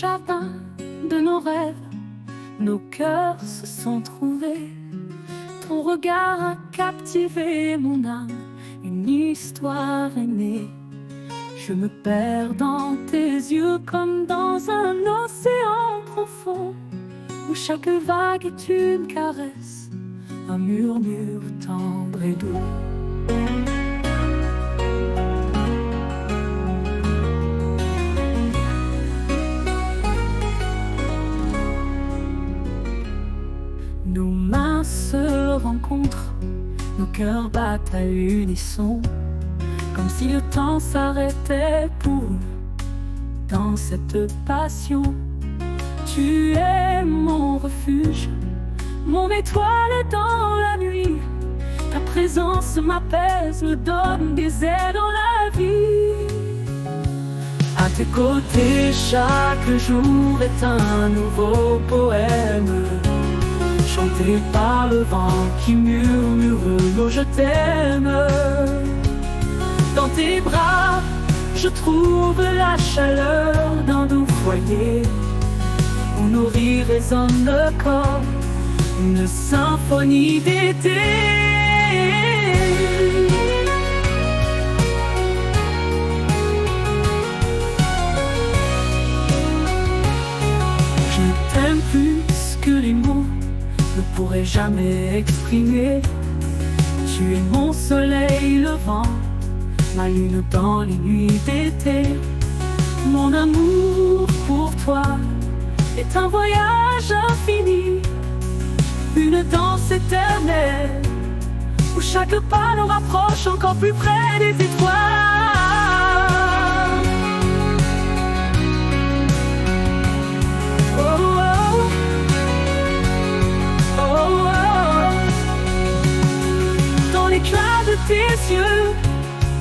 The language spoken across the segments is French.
jardin de nos rêves, nos cœurs se sont trouvés. Ton regard a captivé mon âme, une histoire est née. Je me perds dans tes yeux comme dans un océan profond, où chaque vague est une caresse, un murmure tendre et doux. Nos mains se rencontrent, nos cœurs battent à l'unisson, comme si le temps s'arrêtait pour nous. Dans cette passion, tu es mon refuge, mon étoile dans la nuit. Ta présence m'apaise, me donne des ailes dans la vie. À tes côtés, chaque jour est un nouveau poème, chanté par le vent qui murmure nos je t'aime. Dans tes bras, je trouve la chaleur d'un doux foyer, où nos rires résonnent le corps, une symphonie d'été. Je t'aime plus que les mots ne pourraient jamais exprimer. Tu es mon soleil levant, ma lune dans les nuits d'été. Mon amour pour toi est un voyage infini, une danse éternelle, où chaque pas nous rapproche encore plus près des étoiles. Oh, oh, oh, oh. Dans l'éclat de tes yeux,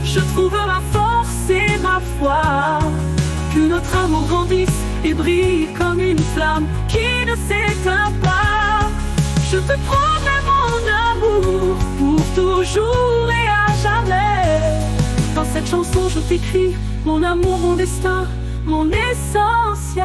je trouve ma force et ma foi, que notre amour grandisse et brille comme une flamme qui ne s'éteint pas. Je te promets mon amour pour toujours et à jamais. Dans cette chanson je t'écris mon amour, mon destin, mon essentiel.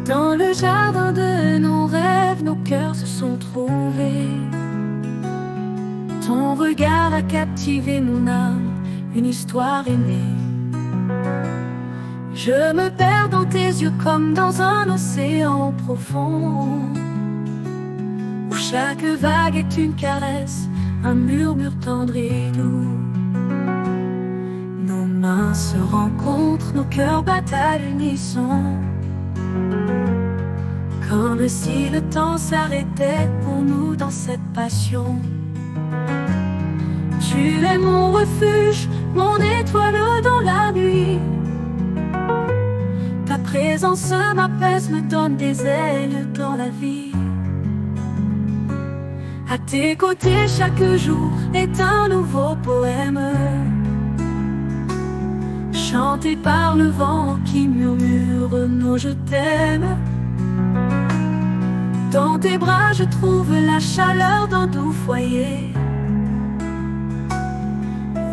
Dans le jardin de nos rêves, nos cœurs se sont trouvés. Ton regard a captivé mon âme, une histoire est née. Je me perds dans tes yeux comme dans un océan profond, où chaque vague est une caresse, un murmure tendre et doux. Nos mains se rencontrent, nos cœurs battent à l'unisson, comme si le temps s'arrêtait pour nous dans cette passion. Tu es mon refuge, mon étoile dans la nuit. Ta présence m'apaise, me donne des ailes dans la vie. À tes côtés, chaque jour est un nouveau poème, chanté par le vent qui murmure nos je t'aime. Dans tes bras je trouve la chaleur d'un doux foyer,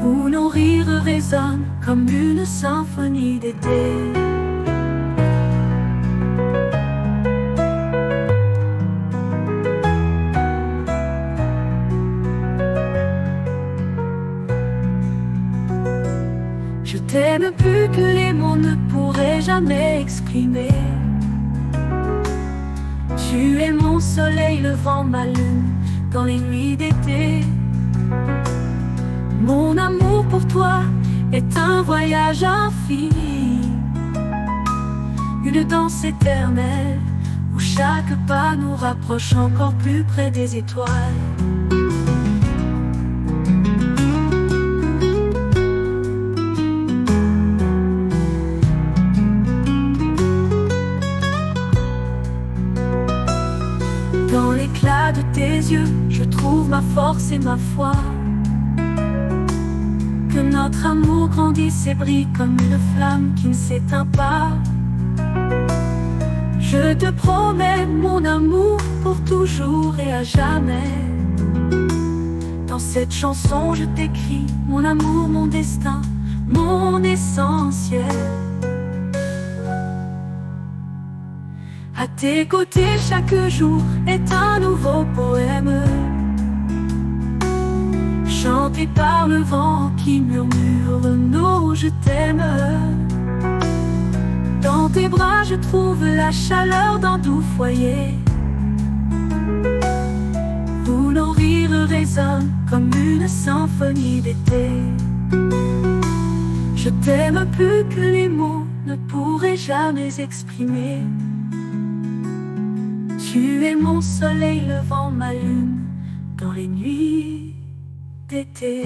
où nos rires résonnent comme une symphonie d'été. Je t'aime plus que les mots ne pourraient jamais exprimer. Tu es mon soleil levant, ma lune dans les nuits d'été. Mon amour pour toi est un voyage infini, une danse éternelle, où chaque pas nous rapproche encore plus près des étoiles. Dans l'éclat de tes yeux, je trouve ma force et ma foi. Que notre amour grandisse et brille comme une flamme qui ne s'éteint pas. Je te promets mon amour pour toujours et à jamais. Dans cette chanson je t'écris mon amour, mon destin, mon essentiel. À tes côtés chaque jour est un nouveau poème, chanté par le vent qui murmure nos je t'aime. Dans tes bras je trouve la chaleur d'un doux foyer, où nos rires résonnent comme une symphonie d'été. Je t'aime plus que les mots ne pourraient jamais exprimer. Tu es mon soleil levant, ma lune dans les nuits d'été.